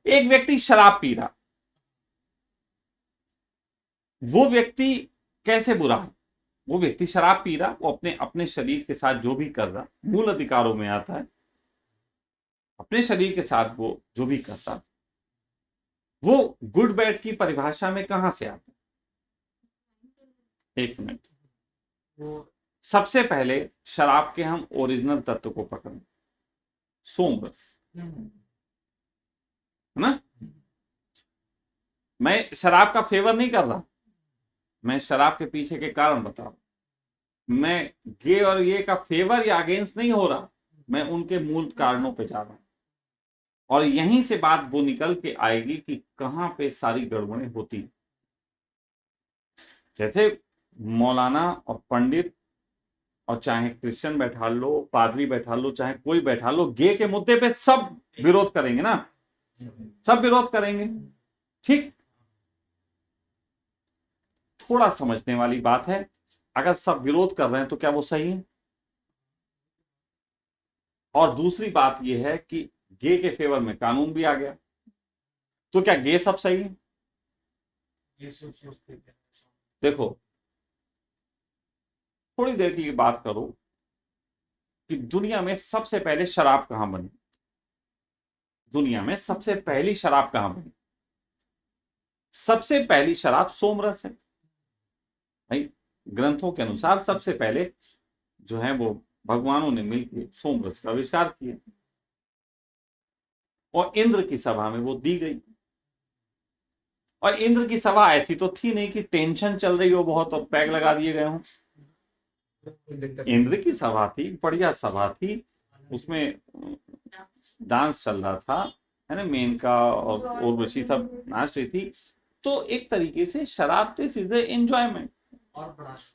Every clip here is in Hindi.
एक व्यक्ति शराब पी रहा, वो व्यक्ति कैसे बुरा है? वो व्यक्ति शराब पी रहा, वो अपने अपने शरीर के साथ जो भी कर रहा, मूल अधिकारों में आता है, अपने शरीर के साथ वो जो भी करता, वो गुड बैड की परिभाषा में कहां से आता? एक मिनट, सबसे पहले शराब के हम ओरिजिनल तत्व को पकड़ें, सोमरस, है ना? मैं शराब का फेवर नहीं कर रहा, मैं शराब के पीछे के कारण बता रहा हूं। मैं ये और ये का फेवर या अगेंस्ट नहीं हो रहा, मैं उनके मूल कारणों पे जा रहा हूं, और यहीं से बात वो निकल के आएगी कि कहां पे सारी गड़बड़ें होती। जैसे मौलाना और पंडित, और चाहे क्रिश्चियन बैठा लो, पादरी बैठा लो, चाहे कोई बैठा लो, गे के मुद्दे पे सब विरोध करेंगे ना, सब विरोध करेंगे, ठीक? थोड़ा समझने वाली बात है, अगर सब विरोध कर रहे हैं तो क्या वो सही है? और दूसरी बात यह है कि गे के फेवर में कानून भी आ गया, तो क्या गे सब सही है? देखो, थोड़ी देर के लिए बात करो कि दुनिया में सबसे पहले शराब कहां बनी? दुनिया में सबसे पहली शराब कहां बनी? सबसे पहली शराब सोमरस है भाई। ग्रंथों के अनुसार सबसे पहले जो है वो भगवानों ने मिलकर सोमरस का आविष्कार किया, और इंद्र की सभा में वो दी गई। और इंद्र की सभा ऐसी तो थी नहीं कि टेंशन चल रही हो बहुत और पैग लगा दिए गए हों। इंद्र की सभा थी, बढ़िया सभा थी, उसमें डांस चल रहा था, है ना, मेनका और उर्वशी सब नाच रही थी। तो एक तरीके से शराब तो इज एंजॉयमेंट,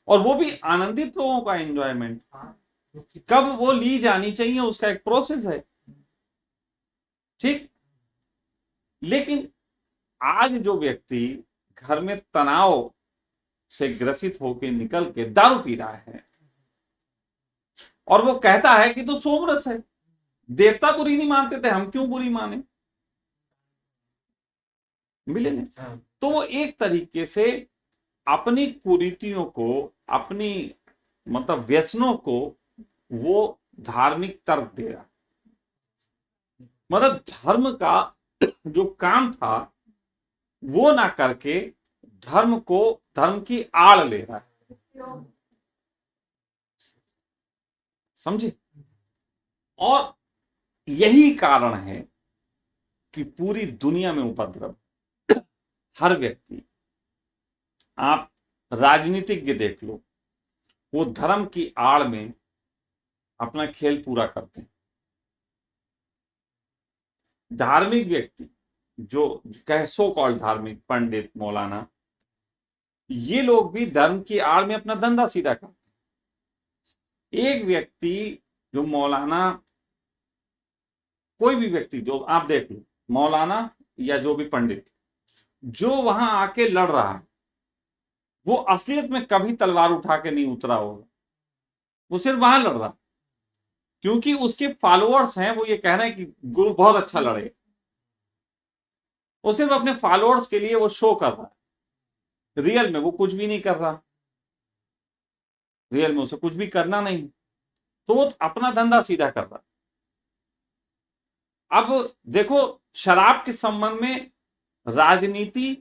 और वो भी आनंदित लोगों का एंजॉयमेंट। कब वो ली जानी चाहिए उसका एक प्रोसेस है, ठीक? लेकिन आज जो व्यक्ति घर में तनाव से ग्रसित होकर निकल के दारू पी रहा है, और वो कहता है कि तो सोमरस है, देवता बुरी नहीं मानते थे, हम क्यों बुरी माने? मिलेंगे। तो वो एक तरीके से अपनी कुरीतियों को, अपनी मतलब व्यसनों को वो धार्मिक तर्क दे रहा, मतलब धर्म का जो काम था वो ना करके धर्म को, धर्म की आड़ ले रहा है, समझे? और यही कारण है कि पूरी दुनिया में उपद्रव, हर व्यक्ति, आप राजनीतिज्ञ देख लो, वो धर्म की आड़ में अपना खेल पूरा करते हैं। धार्मिक व्यक्ति जो कहे सो कॉल्ड धार्मिक, पंडित, मौलाना, ये लोग भी धर्म की आड़ में अपना धंधा सीधा करते हैं। एक व्यक्ति जो मौलाना, कोई भी व्यक्ति जो आप देख लो, मौलाना या जो भी पंडित, जो वहां आके लड़ रहा है, वो असलियत में कभी तलवार उठा के नहीं उतरा होगा, वो सिर्फ वहां लड़ रहा, क्योंकि उसके फॉलोअर्स हैं, वो ये कह रहे हैं कि गुरु बहुत अच्छा लड़े, वो सिर्फ अपने फॉलोअर्स के लिए वो शो कर रहा है, रियल में वो कुछ भी नहीं कर रहा, रियल में उसे कुछ भी करना नहीं, तो वो अपना धंधा सीधा कर रहा। अब देखो, शराब के संबंध में राजनीति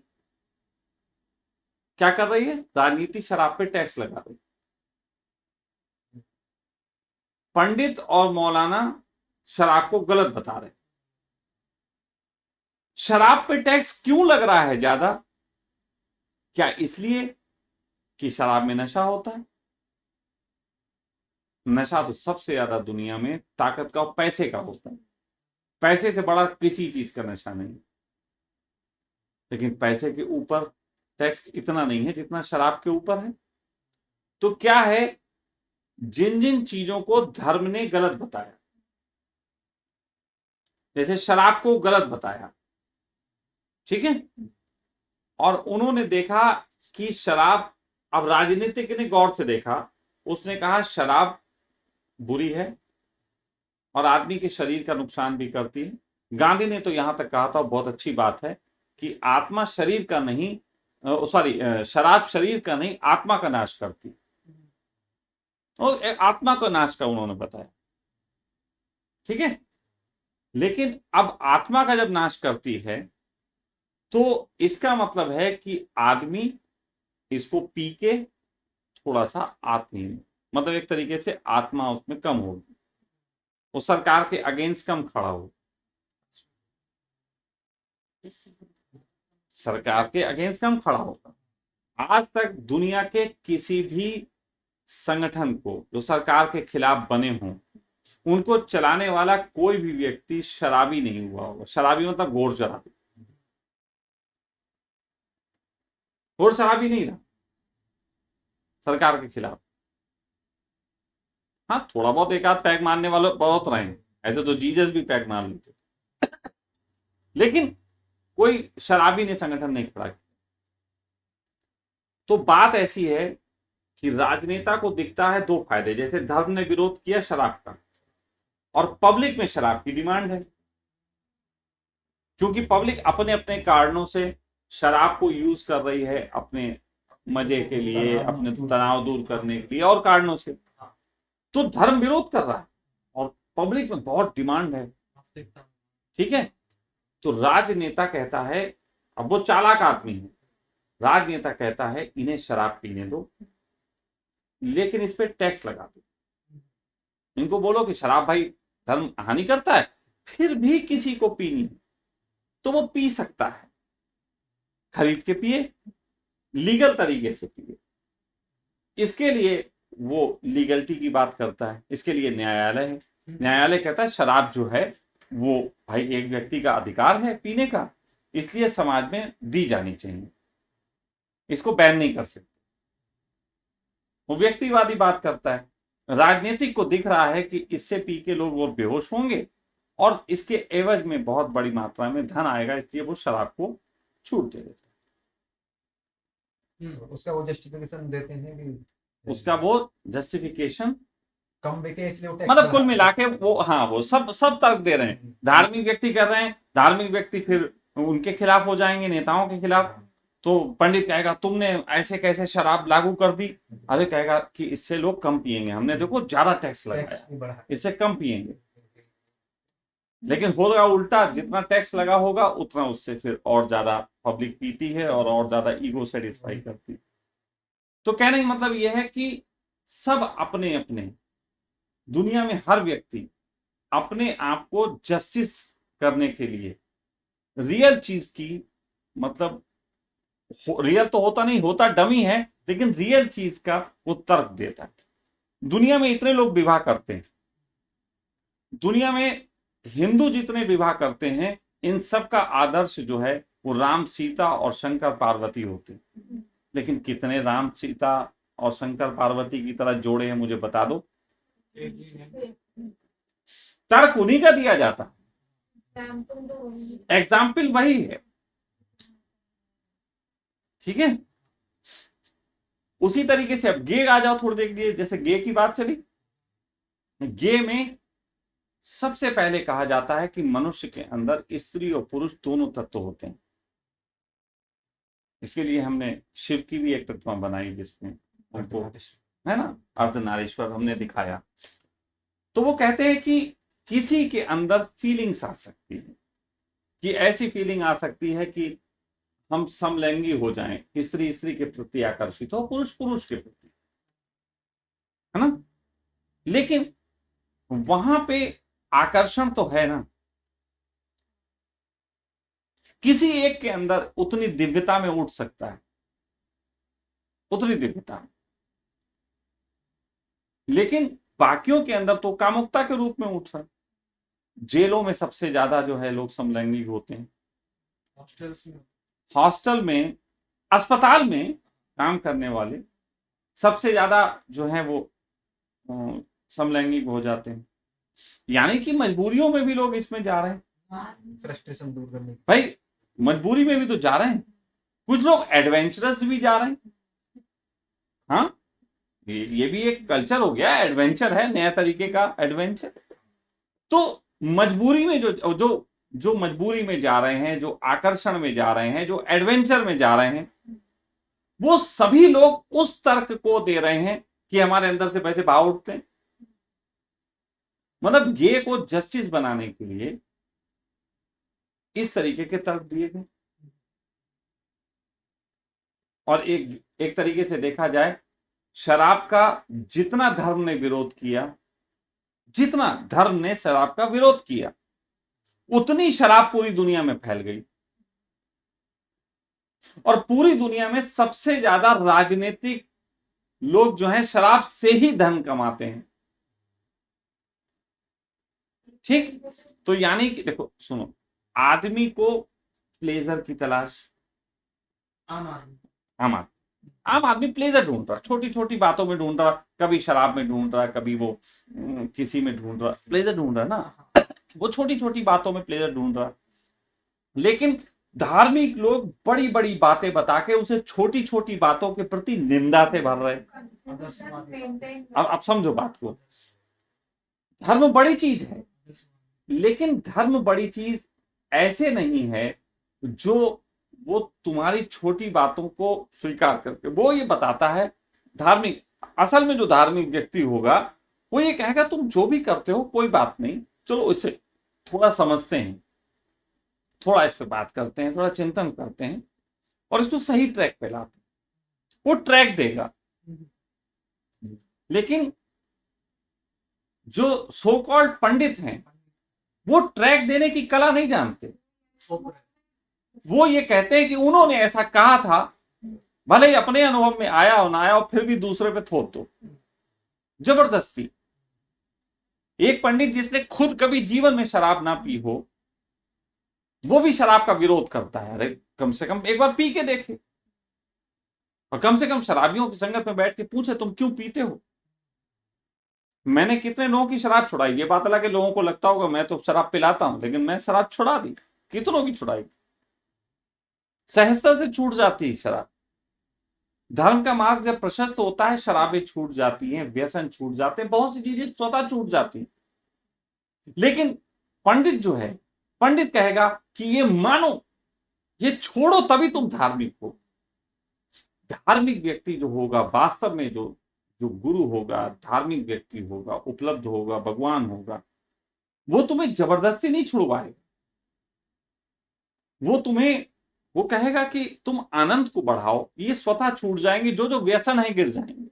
क्या कर रही है? राजनीति शराब पे टैक्स लगा रही है। पंडित और मौलाना शराब को गलत बता रहे हैं। शराब पे टैक्स क्यों लग रहा है ज्यादा? क्या इसलिए कि शराब में नशा होता है? नशा तो सबसे ज्यादा दुनिया में ताकत का और पैसे का होता है, पैसे से बड़ा किसी चीज का नशा नहीं। लेकिन पैसे के ऊपर टैक्स इतना नहीं है जितना शराब के ऊपर है। तो क्या है, जिन जिन चीजों को धर्म ने गलत बताया, जैसे शराब को गलत बताया, ठीक है, और उन्होंने देखा कि शराब, अब राजनीतिक ने गौर से देखा, उसने कहा शराब बुरी है और आदमी के शरीर का नुकसान भी करती है, गांधी ने तो यहां तक कहा था, बहुत अच्छी बात है, कि आत्मा शरीर का नहीं, सॉरी, शराब शरीर का नहीं आत्मा का नाश करती। और आत्मा का नाश का उन्होंने बताया, ठीक है। लेकिन अब आत्मा का जब नाश करती है तो इसका मतलब है कि आदमी इसको पी के थोड़ा सा आत्मीय, मतलब एक तरीके से आत्मा उसमें कम होगी, वो सरकार के अगेंस्ट कम खड़ा हो, सरकार के अगेंस्ट कम खड़ा होगा। आज तक दुनिया के किसी भी संगठन को जो सरकार के खिलाफ बने हों, उनको चलाने वाला कोई भी व्यक्ति शराबी नहीं हुआ होगा। शराबी मतलब घोर शराबी, घोर शराबी नहीं रहा सरकार के खिलाफ। हाँ, थोड़ा बहुत एक आध पैक मारने वाले बहुत रहे हैं, ऐसे तो जीसस भी पैक मार लेते, लेकिन कोई शराबी ने संगठन नहीं खड़ा किया। तो बात ऐसी है कि राजनेता को दिखता है दो फायदे, जैसे धर्म ने विरोध किया शराब का, और पब्लिक में शराब की डिमांड है, क्योंकि पब्लिक अपने अपने कारणों से शराब को यूज कर रही है, अपने मजे के लिए, अपने तनाव दूर करने के लिए और कारणों से। तो धर्म विरोध कर रहा है और पब्लिक में बहुत डिमांड है, ठीक है। तो राजनेता कहता है, अब वो चालाक आदमी है, राजनेता कहता है इन्हें शराब पीने दो, लेकिन इस पे टैक्स लगा दो, इनको बोलो कि शराब भाई धर्म हानि करता है, फिर भी किसी को पीनी है तो वो पी सकता है, खरीद के पिए, लीगल तरीके से पिए। इसके लिए वो लीगलिटी की बात करता है, इसके लिए न्यायालय है। न्यायालय कहता है शराब जो है वो भाई एक व्यक्ति का अधिकार है पीने का, इसलिए समाज में दी जानी चाहिए, इसको बैन नहीं कर सकते। वो व्यक्तिवादी बात करता है। राजनीतिक को दिख रहा है कि इससे पी के लोग वो बेहोश होंगे और इसके एवज में बहुत बड़ी मात्रा में धन आएगा, इसलिए वो शराब को छूट दे देते हैं। उसका वो जस्टिफिकेशन देते हैं कि उसका वो जस्टिफिकेशन कम बिके इसलिए मतलब कुल मिला के वो, हाँ, वो सब तर्क दे रहे हैं। धार्मिक व्यक्ति कर रहे हैं, धार्मिक व्यक्ति फिर उनके खिलाफ हो जाएंगे, नेताओं के खिलाफ। तो पंडित कहेगा तुमने ऐसे कैसे शराब लागू कर दी, अरे कहेगा कि इससे लोग कम पिएंगे, हमने देखो ज्यादा टैक्स लगाया, इससे कम पिएंगे। लेकिन होगा उल्टा, जितना टैक्स लगा होगा उतना उससे फिर और ज्यादा पब्लिक पीती है और ज्यादा ईगो सेटिस्फाई करती। तो कहने का मतलब यह है कि सब अपने अपने, दुनिया में हर व्यक्ति अपने आप को जस्टिस करने के लिए रियल चीज की, मतलब रियल तो होता नहीं, होता डमी है, लेकिन रियल चीज का वो तर्क देता है। दुनिया में इतने लोग विवाह करते हैं, दुनिया में हिंदू जितने विवाह करते हैं, इन सब का आदर्श जो है वो राम सीता और शंकर पार्वती होते हैं। लेकिन कितने राम सीता और शंकर पार्वती की तरह जोड़े हैं मुझे बता दो। तर्क उन्हीं का दिया जाता, एग्जाम्पल वही है, ठीक है। उसी तरीके से अब गे आ जाओ थोड़ी देर के लिए, जैसे गे की बात चली, गे में सबसे पहले कहा जाता है कि मनुष्य के अंदर स्त्री और पुरुष दोनों तत्व होते हैं। इसके लिए हमने शिव की भी एक प्रतिमा बनाई जिसमें उनको, है ना, अर्धनारीश्वर हमने दिखाया। तो वो कहते हैं कि किसी के अंदर फीलिंग्स आ सकती है, कि ऐसी फीलिंग आ सकती है कि हम समलैंगी हो जाएं, स्त्री स्त्री के प्रति आकर्षित हो, पुरुष पुरुष के प्रति, है ना। लेकिन वहां पे आकर्षण तो है ना, किसी एक के अंदर उतनी दिव्यता में उठ सकता है, उतनी दिव्यता में, लेकिन बाकियों के अंदर तो कामुकता के रूप में उठ रहा है। जेलों में सबसे ज्यादा जो है लोग समलैंगिक होते हैं, हॉस्टल में, अस्पताल में काम करने वाले सबसे ज्यादा जो है वो समलैंगिक हो जाते हैं। यानी कि मजबूरियों में भी लोग इसमें जा रहे हैं, फ्रस्ट्रेशन दूर करने। भाई मजबूरी में भी तो जा रहे हैं, कुछ लोग एडवेंचरस भी जा रहे हैं। हाँ, ये भी एक कल्चर हो गया, एडवेंचर है, नया तरीके का एडवेंचर। तो मजबूरी में जो जो मजबूरी में जा रहे हैं, जो आकर्षण में जा रहे हैं, जो एडवेंचर में जा रहे हैं, वो सभी लोग उस तर्क को दे रहे हैं कि हमारे अंदर से वैसे भाव उठते हैं। मतलब गे को जस्टिस बनाने के लिए इस तरीके के तर्क दिए गए। और एक तरीके से देखा जाए, शराब का जितना धर्म ने विरोध किया, जितना धर्म ने शराब का विरोध किया, उतनी शराब पूरी दुनिया में फैल गई। और पूरी दुनिया में सबसे ज्यादा राजनीतिक लोग जो हैं शराब से ही धन कमाते हैं। ठीक, तो यानी कि देखो सुनो, आदमी को प्लेजर की तलाश, आम आदमी प्लेजर ढूंढ रहा, छोटी छोटी बातों में ढूंढ रहा, कभी शराब में ढूंढ रहा, कभी वो किसी में ढूंढ रहा, प्लेजर ढूंढ रहा ना, वो छोटी छोटी बातों में प्लेजर ढूंढ रहा। लेकिन धार्मिक लोग बड़ी बड़ी बातें बता के उसे छोटी छोटी बातों के प्रति निंदा से भर रहे। अब समझो बात को, धर्म बड़ी चीज है, लेकिन धर्म बड़ी चीज ऐसे नहीं है जो वो तुम्हारी छोटी बातों को स्वीकार करके, वो ये बताता है धार्मिक, असल में जो धार्मिक व्यक्ति होगा वो ये कहेगा तुम जो भी करते हो कोई बात नहीं, चलो इसे थोड़ा समझते हैं, थोड़ा इस पे बात करते हैं, थोड़ा चिंतन करते हैं और इसको सही ट्रैक पे लाते हैं। वो ट्रैक देगा। लेकिन जो सो कॉल्ड पंडित हैं वो ट्रैक देने की कला नहीं जानते। वो ये कहते हैं कि उन्होंने ऐसा कहा था, भले ही अपने अनुभव में आया और ना आया, और फिर भी दूसरे पे थोप दो जबरदस्ती। एक पंडित जिसने खुद कभी जीवन में शराब ना पी हो, वो भी शराब का विरोध करता है। अरे कम से कम एक बार पी के देखे, और कम से कम शराबियों की संगत में बैठ के पूछे तुम क्यों पीते हो। मैंने कितने लोगों की शराब छुड़ाई, ये बात अलग है लोगों को लगता होगा मैं तो शराब पिलाता हूं, लेकिन मैं शराब छुड़ा दी, कितनों की छुड़ाई, सहजता से छूट जाती है शराब। धर्म का मार्ग जब प्रशस्त होता है, शराबें छूट जाती हैं, व्यसन छूट जाते हैं, बहुत सी चीजें स्वतः छूट जाती हैं। लेकिन पंडित जो है, पंडित कहेगा कि ये मानो, ये छोड़ो तभी तुम धार्मिक हो। धार्मिक व्यक्ति जो होगा, वास्तव में जो जो गुरु होगा, धार्मिक व्यक्ति होगा, उपलब्ध होगा, भगवान होगा, वो तुम्हें जबरदस्ती नहीं छुड़वाएगा। वो कहेगा कि तुम आनंद को बढ़ाओ, ये स्वतः छूट जाएंगे, जो जो व्यसन है गिर जाएंगे।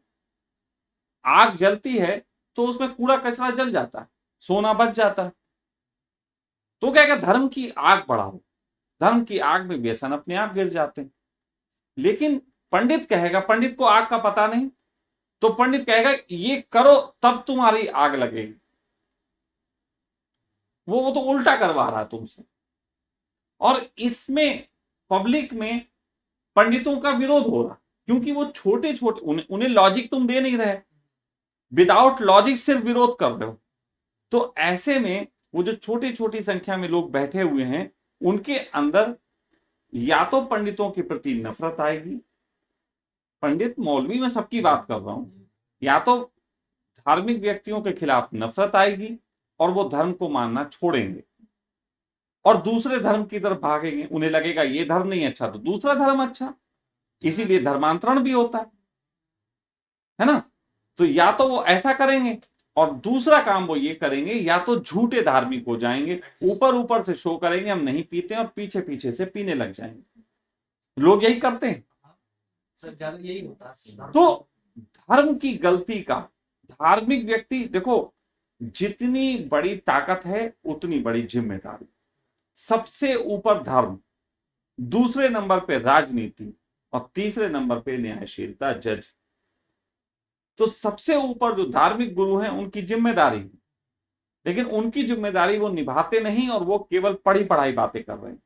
आग जलती है तो उसमें कूड़ा कचरा जल जाता है, सोना बच जाता है। तो कहेगा धर्म की आग बढ़ाओ, धर्म की आग में व्यसन अपने आप गिर जाते हैं। लेकिन पंडित कहेगा, पंडित को आग का पता नहीं, तो पंडित कहेगा ये करो तब तुम्हारी आग लगेगी। वो तो उल्टा करवा रहा है तुमसे। और इसमें पब्लिक में पंडितों का विरोध हो रहा, क्योंकि वो छोटे छोटे, उन्हें लॉजिक तुम दे नहीं रहे, विदाउट लॉजिक सिर्फ विरोध कर रहे हो। तो ऐसे में वो जो छोटी छोटी संख्या में लोग बैठे हुए हैं, उनके अंदर या तो पंडितों के प्रति नफरत आएगी, पंडित मौलवी में सबकी बात कर रहा हूं, या तो धार्मिक व्यक्तियों के खिलाफ नफरत आएगी और वो धर्म को मानना छोड़ेंगे और दूसरे धर्म की तरफ भागेंगे। उन्हें लगेगा ये धर्म नहीं अच्छा तो दूसरा धर्म अच्छा, इसीलिए धर्मांतरण भी होता है ना। तो या तो वो ऐसा करेंगे, और दूसरा काम वो ये करेंगे, या तो झूठे धार्मिक हो जाएंगे, ऊपर ऊपर से शो करेंगे हम नहीं पीते और पीछे पीछे से पीने लग जाएंगे। लोग यही करते हैं, ज्यादा यही होता है। तो धर्म की गलती का धार्मिक व्यक्ति, देखो जितनी बड़ी ताकत है उतनी बड़ी जिम्मेदारी। सबसे ऊपर धर्म, दूसरे नंबर पे राजनीति और तीसरे नंबर पे न्यायशीलता, जज। तो सबसे ऊपर जो धार्मिक गुरु हैं उनकी जिम्मेदारी है, लेकिन उनकी जिम्मेदारी वो निभाते नहीं और वो केवल पढ़ी पढ़ाई बातें कर रहे हैं,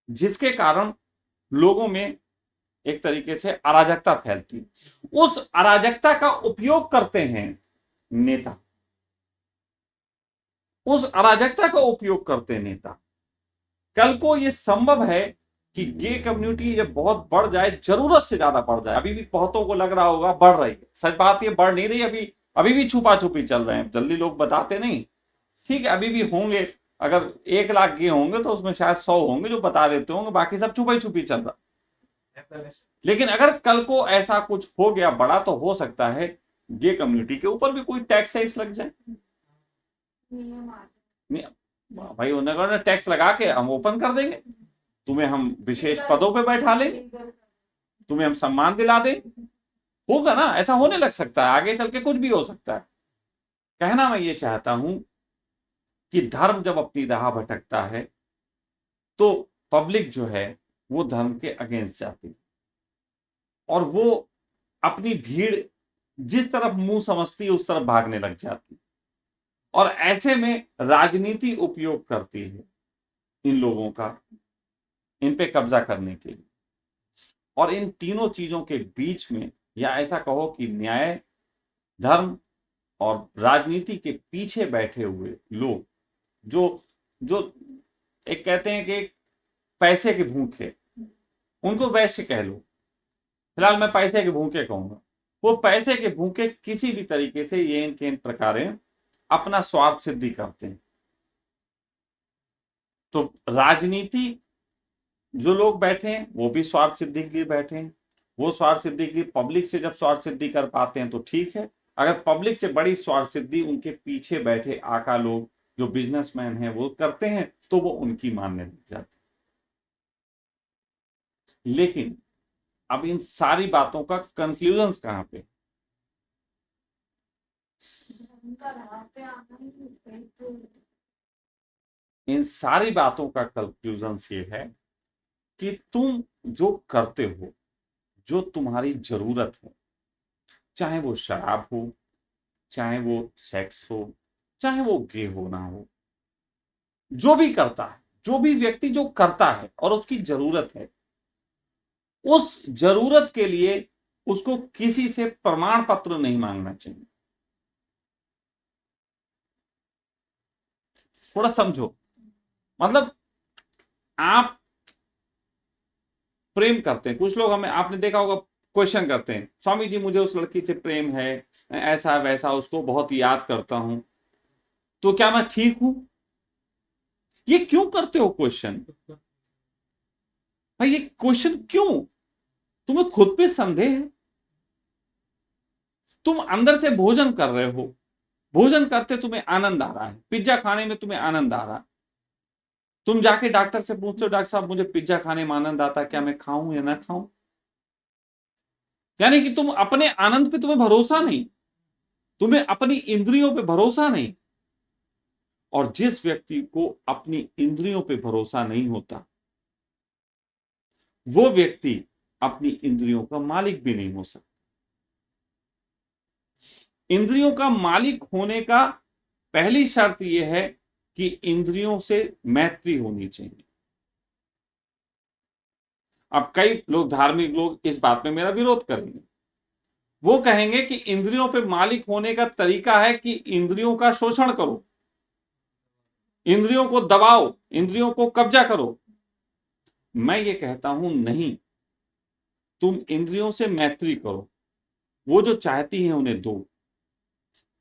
जिसके कारण लोगों में एक तरीके से अराजकता फैलती। उस अराजकता का उपयोग करते हैं नेता, उस अराजकता का उपयोग करते हैं नेता। कल को ये संभव है कि गे कम्युनिटी जब बहुत बढ़ जाए, जरूरत से ज्यादा बढ़ जाए, अभी भी बहुतों को लग रहा होगा बढ़ रही है, सच बात ये बढ़ नहीं रही, अभी भी छुपा छुपी चल रहे हैं, जल्दी लोग बताते नहीं, ठीक है, अभी भी होंगे अगर 1 लाख गे होंगे तो उसमें शायद 100 होंगे जो बता देते होंगे, बाकी सब छुपा छुपी चल रहा। लेकिन अगर कल को ऐसा कुछ हो गया बड़ा, तो हो सकता है गे कम्युनिटी के ऊपर भी कोई टैक्स लग जाए। भाई उन्होंने टैक्स लगा के हम ओपन कर देंगे, तुम्हें हम विशेष पदों पे बैठा लेंगे, तुम्हें हम सम्मान दिला दें। होगा ना, ऐसा होने लग सकता है, आगे चल के कुछ भी हो सकता है। कहना मैं ये चाहता हूं कि धर्म जब अपनी राह भटकता है तो पब्लिक जो है वो धर्म के अगेंस्ट जाती है, और वो अपनी भीड़ जिस तरफ मुंह समझती है उस तरफ भागने लग जाती है, और ऐसे में राजनीति उपयोग करती है इन लोगों का, इन पे कब्जा करने के लिए। और इन तीनों चीजों के बीच में, या ऐसा कहो कि न्याय, धर्म और राजनीति के पीछे बैठे हुए लोग, जो जो एक कहते हैं कि पैसे के भूखे, उनको वैश्य कह लो, फिलहाल मैं पैसे के भूखे कहूंगा, वो पैसे के भूखे किसी भी तरीके से ये इन प्रकार अपना स्वार्थ सिद्धि करते हैं। तो राजनीति जो लोग बैठे हैं वो भी स्वार्थ सिद्धि के लिए बैठे हैं। वो स्वार्थ सिद्धि के लिए पब्लिक से जब स्वार्थ सिद्धि कर पाते हैं तो ठीक है, अगर पब्लिक से बड़ी स्वार्थ सिद्धि उनके पीछे बैठे आका लोग जो बिजनेसमैन हैं वो करते हैं तो वो उनकी मानने लग जाते हैं। लेकिन अब इन सारी बातों का कंक्लूजन कहां पे? इन सारी बातों का कंक्लूजन ये है कि तुम जो करते हो, जो तुम्हारी जरूरत है, चाहे वो शराब हो, चाहे वो सेक्स हो, चाहे वो गे हो ना हो, जो भी करता है, जो भी व्यक्ति जो करता है और उसकी जरूरत है, उस जरूरत के लिए उसको किसी से प्रमाण पत्र नहीं मांगना चाहिए। थोड़ा समझो, मतलब आप प्रेम करते हैं, कुछ लोग हमें, आपने देखा होगा, क्वेश्चन करते हैं, स्वामी जी मुझे उस लड़की से प्रेम है, ऐसा वैसा, उसको बहुत याद करता हूं, तो क्या मैं ठीक हूं? ये क्यों करते हो क्वेश्चन भाई? ये क्वेश्चन क्यों? तुम्हें खुद पे संदेह है? तुम अंदर से भोजन कर रहे हो, भोजन करते तुम्हें आनंद आ रहा है, पिज्जा खाने में तुम्हें आनंद आ रहा है, तुम जाके डॉक्टर से पूछते हो, डॉक्टर साहब मुझे पिज्जा खाने में आनंद आता है, क्या मैं खाऊं या ना खाऊं? यानी कि तुम अपने आनंद पे तुम्हें भरोसा नहीं, तुम्हें अपनी इंद्रियों पे भरोसा नहीं। और जिस व्यक्ति को अपनी इंद्रियों पे भरोसा नहीं होता, वो व्यक्ति अपनी इंद्रियों का मालिक भी नहीं हो सकता। इंद्रियों का मालिक होने का पहली शर्त यह है कि इंद्रियों से मैत्री होनी चाहिए। अब कई लोग, धार्मिक लोग, इस बात में मेरा विरोध करेंगे। वो कहेंगे कि इंद्रियों पे मालिक होने का तरीका है कि इंद्रियों का शोषण करो, इंद्रियों को दबाओ, इंद्रियों को कब्जा करो। मैं ये कहता हूं नहीं, तुम इंद्रियों से मैत्री करो, वो जो चाहती है उन्हें दो।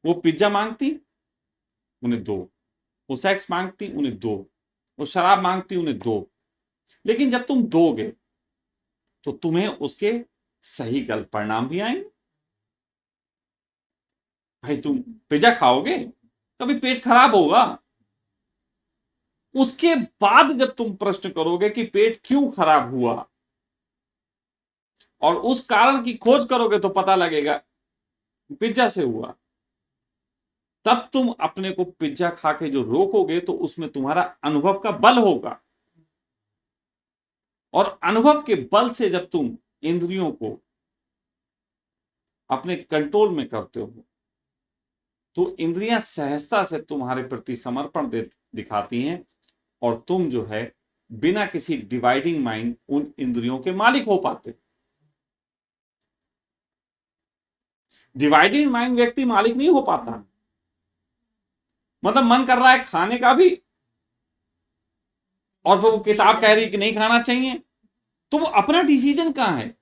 वो पिज्जा मांगती, उन्हें दो। वो सेक्स मांगती, उन्हें दो। वो शराब मांगती, उन्हें दो। लेकिन जब तुम दोगे तो तुम्हें उसके सही गलत परिणाम भी आएंगे। भाई तुम पिज्जा खाओगे, कभी पेट खराब होगा, उसके बाद जब तुम प्रश्न करोगे कि पेट क्यों खराब हुआ और उस कारण की खोज करोगे तो पता लगेगा पिज्जा से हुआ, तब तुम अपने को पिज्जा खा के जो रोकोगे तो उसमें तुम्हारा अनुभव का बल होगा। और अनुभव के बल से जब तुम इंद्रियों को अपने कंट्रोल में करते हो तो इंद्रियां सहजता से तुम्हारे प्रति समर्पण दिखाती हैं, और तुम जो है बिना किसी डिवाइडिंग माइंड उन इंद्रियों के मालिक हो पाते। डिवाइडिंग माइंड व्यक्ति मालिक नहीं हो पाता। मतलब मन कर रहा है खाने का भी, और फिर वो किताब कह रही कि नहीं खाना चाहिए, तो वो अपना डिसीजन कहां है?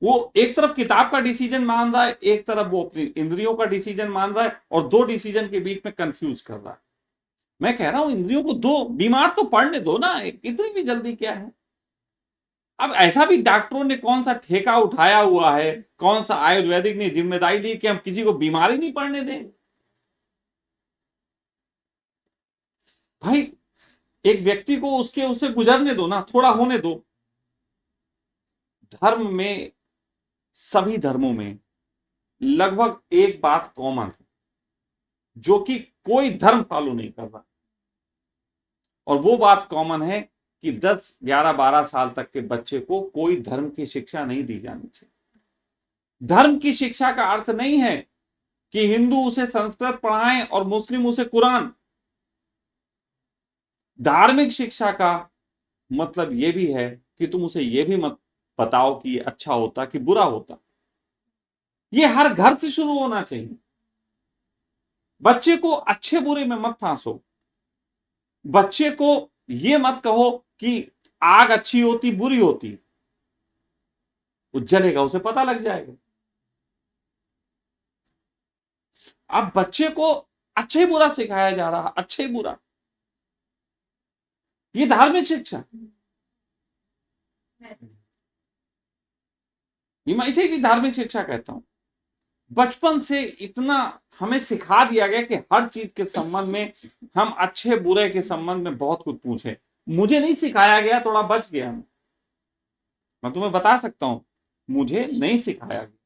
वो एक तरफ किताब का डिसीजन मान रहा है, एक तरफ वो अपनी इंद्रियों का डिसीजन मान रहा है, और दो डिसीजन के बीच में कंफ्यूज कर रहा है। मैं कह रहा हूं इंद्रियों को दो, बीमार तो पड़ने दो ना, इतनी भी जल्दी क्या है। अब ऐसा भी डॉक्टरों ने कौन सा ठेका उठाया हुआ है, कौन सा आयुर्वेदिक ने जिम्मेदारी ली कि हम किसी को बीमारी नहीं पड़ने दें। भाई एक व्यक्ति को उसके उससे गुजरने दो ना, थोड़ा होने दो। धर्म में, सभी धर्मों में लगभग एक बात कॉमन है जो कि कोई धर्म फॉलो नहीं कर रहा, और वो बात कॉमन है कि 10, 11, 12 साल तक के बच्चे को कोई धर्म की शिक्षा नहीं दी जानी चाहिए। धर्म की शिक्षा का अर्थ नहीं है कि हिंदू उसे संस्कृत पढ़ाएं और मुस्लिम उसे कुरान। धार्मिक शिक्षा का मतलब यह भी है कि तुम उसे यह भी मत बताओ कि ये अच्छा होता कि बुरा होता। ये हर घर से शुरू होना चाहिए। बच्चे को अच्छे बुरे में मत फांसो। बच्चे को ये मत कहो कि आग अच्छी होती बुरी होती, वो जलेगा, उसे पता लग जाएगा। अब बच्चे को अच्छे बुरा सिखाया जा रहा, अच्छे बुरा, ये धार्मिक शिक्षा। ये मैं इसे भी धार्मिक शिक्षा कहता हूं। बचपन से इतना हमें सिखा दिया गया कि हर चीज के संबंध में हम अच्छे बुरे के संबंध में बहुत कुछ पूछे। मुझे नहीं सिखाया गया, थोड़ा बच गया मैं तुम्हें बता सकता हूं, मुझे नहीं सिखाया गया।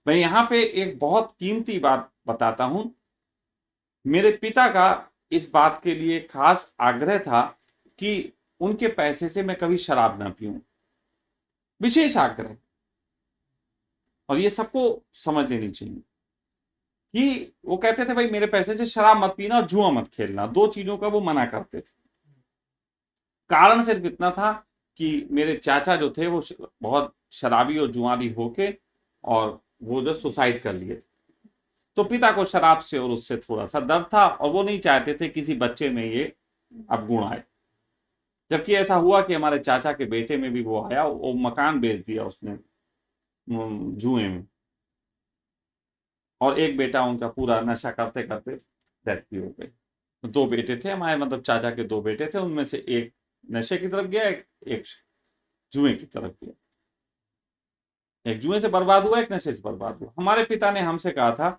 मैं यहां पे एक बहुत कीमती बात बताता हूं। मेरे पिता का इस बात के लिए खास आग्रह था कि उनके पैसे से मैं कभी शराब ना पीऊं, विशेष आग्रह। और ये सबको समझ लेनी चाहिए कि वो कहते थे भाई मेरे पैसे से शराब मत पीना और जुआ मत खेलना, दो चीजों का वो मना करते थे। कारण सिर्फ इतना था कि मेरे चाचा जो थे वो बहुत शराबी और जुआरी होके, और वो जो सुसाइड कर लिए, तो पिता को शराब से और उससे थोड़ा सा डर था, और वो नहीं चाहते थे किसी बच्चे में ये अवगुण आए। जबकि ऐसा हुआ कि हमारे चाचा के बेटे में भी वो आया, वो मकान बेच दिया उसने जुए में, और एक बेटा उनका पूरा नशा करते करते डेथ भी हो गई। दो बेटे थे हमारे, मतलब चाचा के दो बेटे थे, उनमें से एक नशे की तरफ गया, एक जुए की तरफ गया। एक जुए से बर्बाद हुआ, एक नशे से बर्बाद हुआ। हमारे पिता ने हमसे कहा था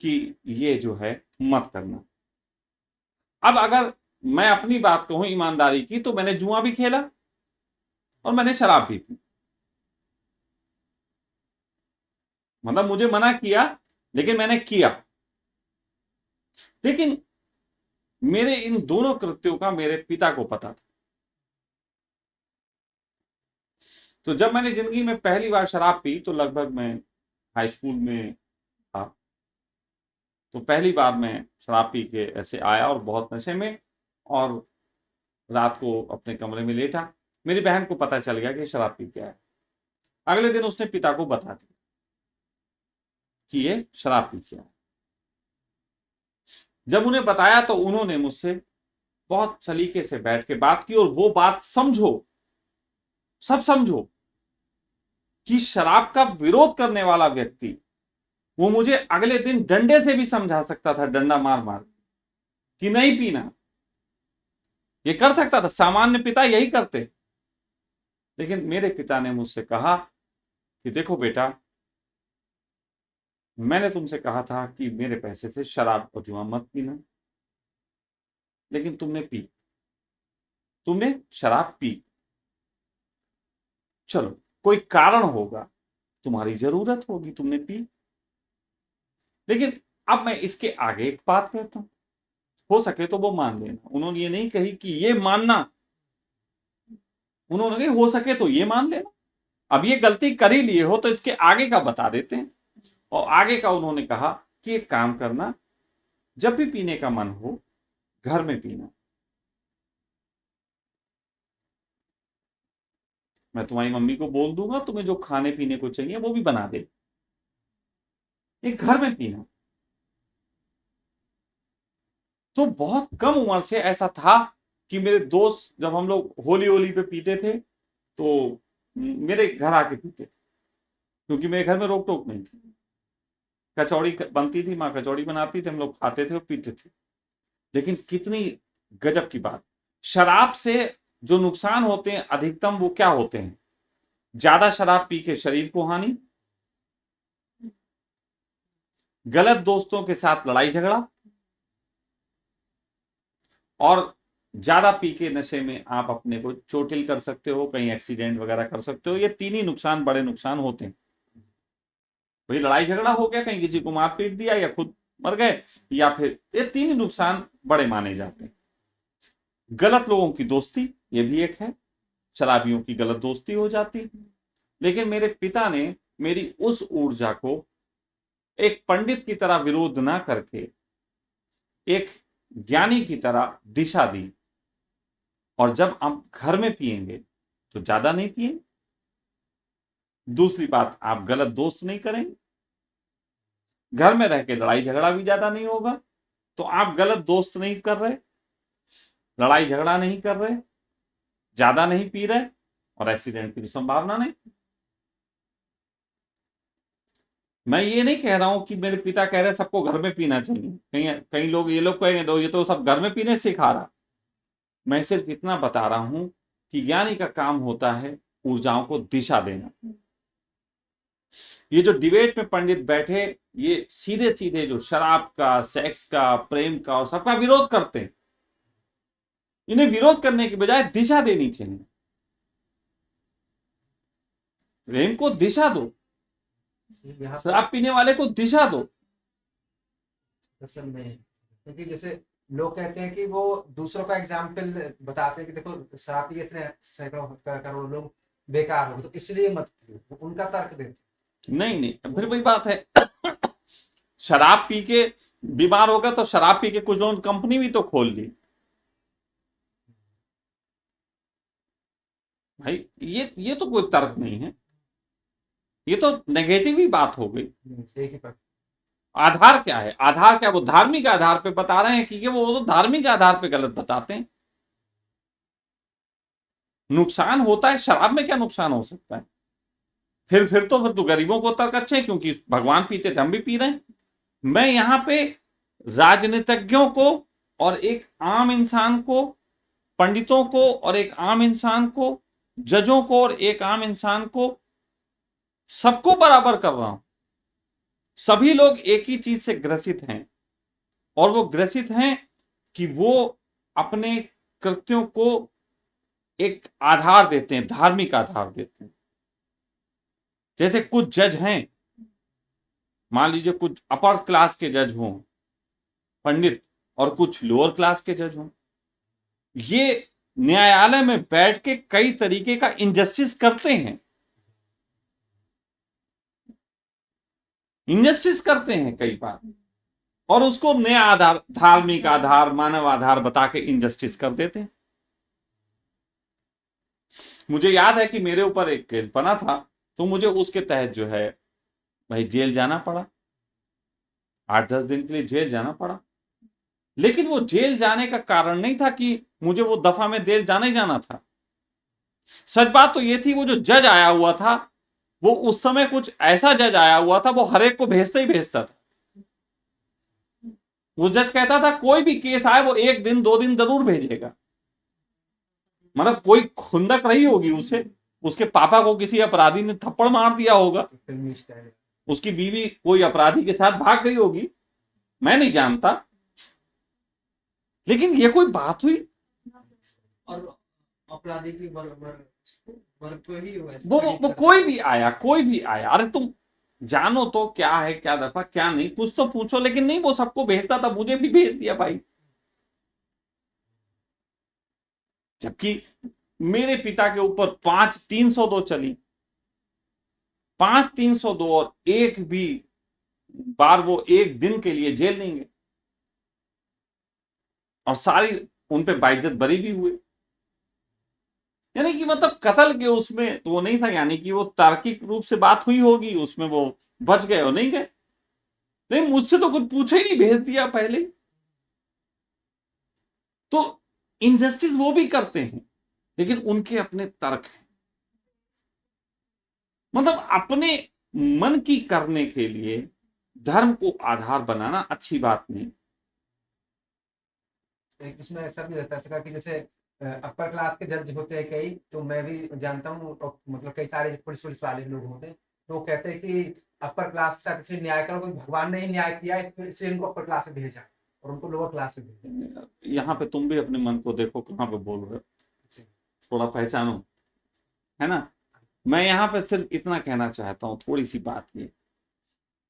कि ये जो है मत करना। अब अगर मैं अपनी बात कहूं ईमानदारी की, तो मैंने जुआ भी खेला और मैंने शराब भी पी। मतलब मुझे मना किया लेकिन मैंने किया। लेकिन मेरे इन दोनों कृत्यों का मेरे पिता को पता था। तो जब मैंने जिंदगी में पहली बार शराब पी, तो लगभग मैं हाई स्कूल में था। तो पहली बार मैं शराब पी के ऐसे आया और बहुत नशे में, और रात को अपने कमरे में लेटा। मेरी बहन को पता चल गया कि शराब पी के आया। अगले दिन उसने पिता को बता दिया कि ये शराब पी के आया। जब उन्हें बताया तो उन्होंने मुझसे बहुत सलीके से बैठ के बात की, और वो बात समझो, सब समझो, कि शराब का विरोध करने वाला व्यक्ति वो मुझे अगले दिन डंडे से भी समझा सकता था, डंडा मार मार कि नहीं पीना। ये कर सकता था, सामान्य पिता यही करते। लेकिन मेरे पिता ने मुझसे कहा कि देखो बेटा, मैंने तुमसे कहा था कि मेरे पैसे से शराब और जुआ मत पीना, लेकिन तुमने पी, तुमने शराब पी। चलो कोई कारण होगा, तुम्हारी जरूरत होगी, तुमने पी। लेकिन अब मैं इसके आगे एक बात कहता हूं, हो सके तो वो मान लेना। उन्होंने ये नहीं कही कि ये मानना, उन्होंने कही हो सके तो ये मान लेना। अब ये गलती कर ही लिए हो तो इसके आगे का बता देते हैं। और आगे का उन्होंने कहा कि एक काम करना, जब भी पीने का मन हो घर में पीना, मैं तुम्हारी मम्मी को बोल दूंगा तुम्हें जो खाने पीने को चाहिए वो भी बना दे, एक घर में पीना। तो बहुत कम उम्र से ऐसा था कि मेरे दोस्त जब हम लोग होली होली पे पीते थे तो मेरे घर आके पीते, क्योंकि मेरे घर में रोक टोक नहीं थी। कचौड़ी बनती थी, माँ कचौड़ी बनाती थी, हम लोग खाते थे और पीते थे। लेकिन कितनी गजब की बात, शराब से जो नुकसान होते हैं अधिकतम वो क्या होते हैं? ज्यादा शराब पी के शरीर को हानि, गलत दोस्तों के साथ लड़ाई झगड़ा, और ज्यादा पी के नशे में आप अपने को चोटिल कर सकते हो, कहीं एक्सीडेंट वगैरह कर सकते हो। ये तीन ही नुकसान, बड़े नुकसान होते हैं। भाई लड़ाई झगड़ा हो गया, कहीं किसी को मार पीट दिया, या खुद मर गए, या फिर ये तीन ही नुकसान बड़े माने जाते हैं। गलत लोगों की दोस्ती, ये भी एक है, शराबियों की गलत दोस्ती हो जाती। लेकिन मेरे पिता ने मेरी उस ऊर्जा को एक पंडित की तरह विरोध ना करके एक ज्ञानी की तरह दिशा दी। और जब आप घर में पिएंगे तो ज्यादा नहीं पिए। दूसरी बात, आप गलत दोस्त नहीं करेंगे, घर में रह के लड़ाई झगड़ा भी ज्यादा नहीं होगा। तो आप गलत दोस्त नहीं कर रहे, लड़ाई झगड़ा नहीं कर रहे, ज्यादा नहीं पी रहे, और एक्सीडेंट की संभावना नहीं। मैं ये नहीं कह रहा हूं कि मेरे पिता कह रहे सबको घर में पीना चाहिए, कहीं कई लोग ये लोग कहेंगे तो ये तो सब घर में पीने सिखा रहा। मैं सिर्फ इतना बता रहा हूं कि ज्ञानी का काम होता है ऊर्जाओं को दिशा देना। ये जो डिबेट में पंडित बैठे, ये सीधे सीधे जो शराब का, सेक्स का, प्रेम का और सबका विरोध करते हैं, इन्हें विरोध करने की बजाय दिशा देनी चाहिए। प्रेम को दिशा दो, यहाँ शराब पीने वाले को दिशा दो। असल में क्योंकि जैसे लोग कहते हैं कि वो दूसरों का एग्जाम्पल बताते हैं कि देखो शराब पी के इतने सैकड़ों करोड़ लोग बेकार हो गए, तो इसलिए मत पियो, वो उनका तर्क देते। नहीं नहीं, फिर वही बात है। शराब पी के बीमार हो गया तो शराब पी के कुछ लोगों ने कंपनी भी तो खोल ली। भाई ये तो कोई तर्क नहीं है, ये तो नेगेटिव ही बात हो गई। एक ही पर आधार क्या है? आधार क्या, वो धार्मिक आधार पे बता रहे हैं कि वो तो धार्मिक आधार पे गलत बताते हैं। नुकसान होता है, शराब में क्या नुकसान हो सकता है? फिर तो गरीबों को तर्क अच्छे हैं, क्योंकि भगवान पीते थे, हम भी पी रहे हैं। मैं यहां पे राजनीतिज्ञों को और एक आम इंसान को, पंडितों को और एक आम इंसान को, जजों को और एक आम इंसान को, सबको बराबर कर रहा हूं। सभी लोग एक ही चीज से ग्रसित हैं, और वो ग्रसित हैं कि वो अपने कृत्यों को एक आधार देते हैं, धार्मिक आधार देते हैं। जैसे कुछ जज हैं, मान लीजिए कुछ अपर क्लास के जज हों पंडित, और कुछ लोअर क्लास के जज हों, ये न्यायालय में बैठ के कई तरीके का इनजस्टिस करते हैं, इनजस्टिस करते हैं कई बार, और उसको नया आधार, धार्मिक आधार, मानव आधार बता के इनजस्टिस कर देते हैं। मुझे याद है कि मेरे ऊपर एक केस बना था, तो मुझे उसके तहत जो है भाई जेल जाना पड़ा, 8-10 दिन के लिए जेल जाना पड़ा। लेकिन वो जेल जाने का कारण नहीं था कि मुझे वो दफा में जेल जाना ही जाना था। सच बात तो ये थी, वो जो जज आया हुआ था, वो उस समय कुछ ऐसा जज आया हुआ था, वो हर एक को भेजता ही भेजता था। वो जज कहता था कोई भी केस आए वो 1 दिन 2 दिन जरूर भेजेगा। मतलब कोई खुंदक रही होगी उसे, उसके पापा को किसी अपराधी ने थप्पड़ मार दिया होगा, फिल्मी स्टाइल। उसकी बीवी कोई अपराधी के साथ भाग गई होगी, मैं नहीं जानता। लेकिन ये कोई बात हुई? और अपराधी की वर्ग तो ही हुआ है। वो कोई भी आया, कोई भी आया, अरे तुम जानो तो क्या है, क्या दफा, क्या नहीं, कुछ तो पूछो। लेकिन नहीं, वो सबको भेजता था, मुझे भी भेज दिया भाई। जबकि मेरे पिता के ऊपर 5-302 चली, 5-302, और एक भी बार वो 1 दिन के लिए जेल नहीं गए, और सारी उन पे बाइज्जत बरी भी हुए। यानी कि मतलब कत्ल के उसमें तो वो नहीं था, यानी कि वो तार्किक रूप से बात हुई होगी, उसमें वो बच गए और नहीं गए। नहीं, मुझसे तो कुछ पूछे ही नहीं, भेज दिया पहले। तो इनजस्टिस वो भी करते हैं, लेकिन उनके अपने तर्क हैं। मतलब अपने मन की करने के लिए धर्म को आधार बनाना अच्छी बात नहीं। एक इसमें ऐसा भी रहता है सका कि जैसे अपर क्लास के जज होते हैं कई, तो मैं भी जानता हूँ, और मतलब कई सारे पुलिस वाले लोग होते हैं, तो वो कहते हैं कि अपर क्लास के साथ इसलिए न्याय करो क्योंकि भगवान ने ही न्याय किया, इसलिए इनको अपर क्लास में भेजा और उनको लोअर क्लास में भेजा। यहाँ पे तुम भी अपने मन को देखो कहाँ पे बोल रहे हो, जी। थोड़ा पहचानो, है ना। मैं यहाँ पे सिर्फ इतना कहना चाहता हूँ, थोड़ी सी बात ये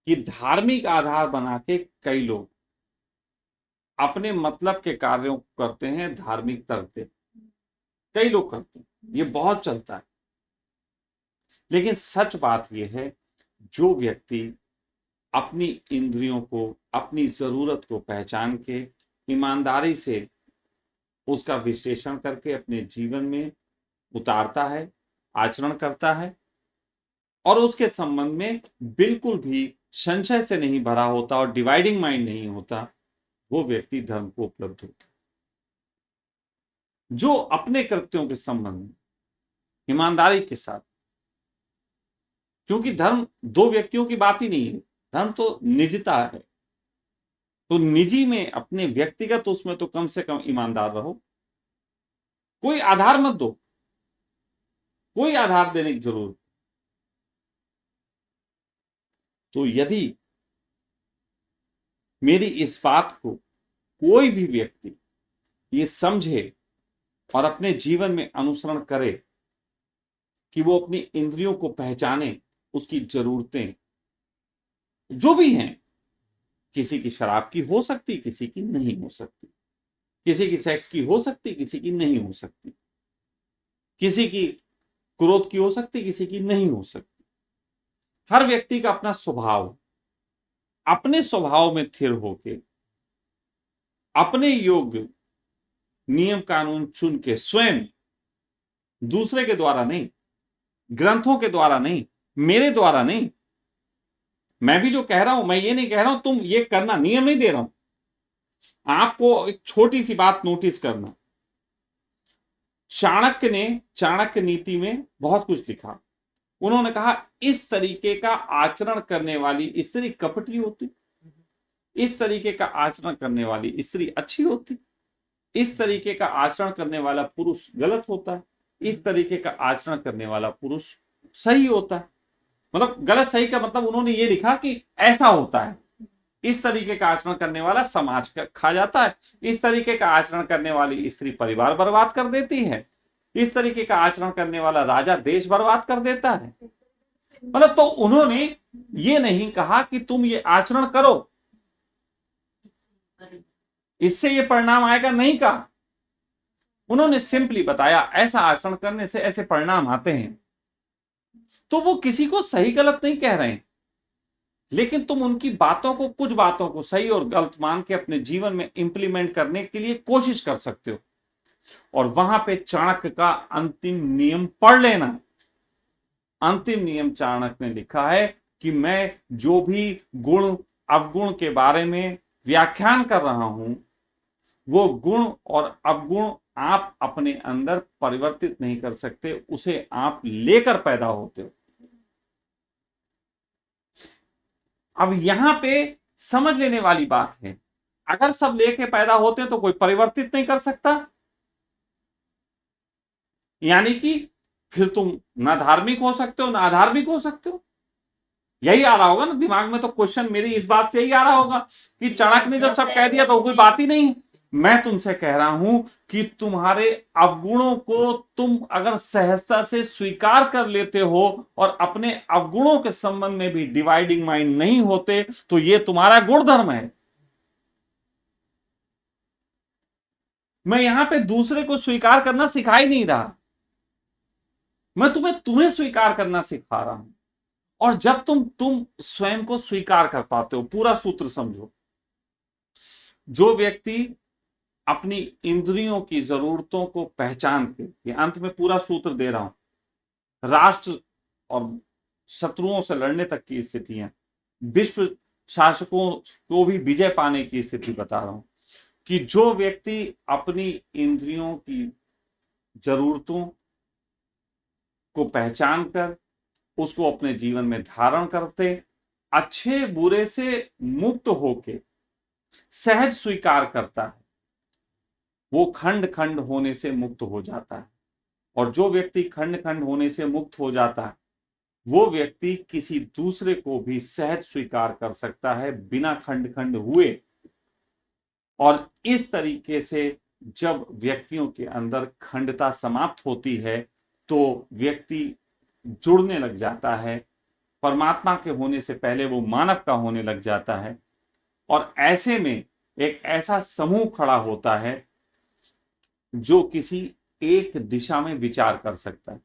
कि धार्मिक आधार बना के कई लोग अपने मतलब के कार्यों को करते हैं धार्मिक तर्क पे, कई लोग करते हैं, ये बहुत चलता है। लेकिन सच बात यह है, जो व्यक्ति अपनी इंद्रियों को, अपनी जरूरत को पहचान के ईमानदारी से उसका विश्लेषण करके अपने जीवन में उतारता है, आचरण करता है, और उसके संबंध में बिल्कुल भी संशय से नहीं भरा होता और डिवाइडिंग माइंड नहीं होता, वो व्यक्ति धर्म को उपलब्ध होता है। जो अपने कृत्यों के संबंध में ईमानदारी के साथ, क्योंकि धर्म दो व्यक्तियों की बात ही नहीं है, धर्म तो निजता है, तो निजी में अपने व्यक्तिगत उसमें तो कम से कम ईमानदार रहो। कोई आधार मत दो, कोई आधार देने की जरूरत। तो यदि मेरी इस बात को कोई भी व्यक्ति ये समझे और अपने जीवन में अनुसरण करे कि वो अपनी इंद्रियों को पहचाने, उसकी जरूरतें जो भी हैं, किसी की शराब की हो सकती, किसी की नहीं हो सकती, किसी की सेक्स की हो सकती, किसी की नहीं हो सकती, किसी की क्रोध की हो सकती, किसी की नहीं हो सकती। हर व्यक्ति का अपना स्वभाव, अपने स्वभाव में स्थिर होके अपने योग्य नियम कानून चुन के स्वयं, दूसरे के द्वारा नहीं, ग्रंथों के द्वारा नहीं, मेरे द्वारा नहीं, मैं भी जो कह रहा हूं, मैं ये नहीं कह रहा हूं तुम ये करना, नियम नहीं दे रहा हूं। आपको एक छोटी सी बात नोटिस करना, चाणक्य ने चाणक्य नीति में बहुत कुछ लिखा। उन्होंने कहा इस तरीके का आचरण करने वाली स्त्री कपटी होती, इस तरीके का आचरण करने वाली स्त्री अच्छी होती, इस तरीके का आचरण करने वाला पुरुष गलत होता है, इस तरीके का आचरण करने वाला पुरुष सही होता है। मतलब गलत सही का मतलब उन्होंने ये लिखा कि ऐसा होता है, इस तरीके का आचरण करने वाला समाज का खा जाता है, इस तरीके का आचरण करने वाली स्त्री परिवार बर्बाद कर देती है, इस तरीके का आचरण करने वाला राजा देश बर्बाद कर देता है। मतलब तो उन्होंने ये नहीं कहा कि तुम ये आचरण करो, इससे ये परिणाम आएगा, नहीं कहा। उन्होंने सिंपली बताया ऐसा आचरण करने से ऐसे परिणाम आते हैं। तो वो किसी को सही गलत नहीं कह रहे हैं, लेकिन तुम उनकी बातों को, कुछ बातों को सही और गलत मान के अपने जीवन में इंप्लीमेंट करने के लिए कोशिश कर सकते हो। और वहां पे चाणक्य का अंतिम नियम पढ़ लेना। अंतिम नियम चाणक्य ने लिखा है कि मैं जो भी गुण अवगुण के बारे में व्याख्यान कर रहा हूं, वो गुण और अवगुण आप अपने अंदर परिवर्तित नहीं कर सकते, उसे आप लेकर पैदा होते हो। अब यहां पे समझ लेने वाली बात है, अगर सब लेके पैदा होते हैं तो कोई परिवर्तित नहीं कर सकता, यानी कि फिर तुम ना धार्मिक हो सकते हो ना अधार्मिक हो सकते हो। यही आ रहा होगा ना दिमाग में, तो क्वेश्चन मेरी इस बात से यही आ रहा होगा कि चाणक्य ने जब सब कह दिया तो कोई बात ही नहीं है। मैं तुमसे कह रहा हूं कि तुम्हारे अवगुणों को तुम अगर सहजता से स्वीकार कर लेते हो और अपने अवगुणों के संबंध में भी डिवाइडिंग माइंड नहीं होते, तो ये तुम्हारा गुणधर्म है। मैं यहां पे दूसरे को स्वीकार करना सिखा ही नहीं रहा, मैं तुम्हें स्वीकार करना सिखा रहा हूं। और जब तुम स्वयं को स्वीकार कर पाते हो, पूरा सूत्र समझो, जो व्यक्ति अपनी इंद्रियों की जरूरतों को पहचान के, ये अंत में पूरा सूत्र दे रहा हूं, राष्ट्र और शत्रुओं से लड़ने तक की स्थितियां, विश्व शासकों को भी विजय पाने की स्थिति बता रहा हूं, कि जो व्यक्ति अपनी इंद्रियों की जरूरतों को पहचान कर उसको अपने जीवन में धारण करते, अच्छे बुरे से मुक्त होके सहज स्वीकार करता है, वो खंड खंड होने से मुक्त हो जाता है। और जो व्यक्ति खंड खंड होने से मुक्त हो जाता है, वो व्यक्ति किसी दूसरे को भी सहज स्वीकार कर सकता है बिना खंड खंड हुए। और इस तरीके से जब व्यक्तियों के अंदर खंडता समाप्त होती है तो व्यक्ति जुड़ने लग जाता है, परमात्मा के होने से पहले वो मानव का होने लग जाता है। और ऐसे में एक ऐसा समूह खड़ा होता है जो किसी एक दिशा में विचार कर सकता है,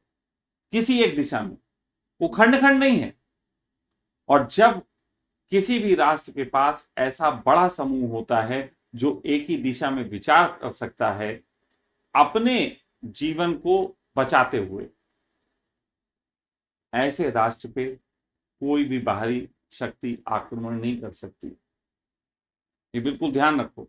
किसी एक दिशा में, वो खंड खंड नहीं है। और जब किसी भी राष्ट्र के पास ऐसा बड़ा समूह होता है जो एक ही दिशा में विचार कर सकता है अपने जीवन को बचाते हुए, ऐसे राष्ट्र पे कोई भी बाहरी शक्ति आक्रमण नहीं कर सकती। ये बिल्कुल ध्यान रखो।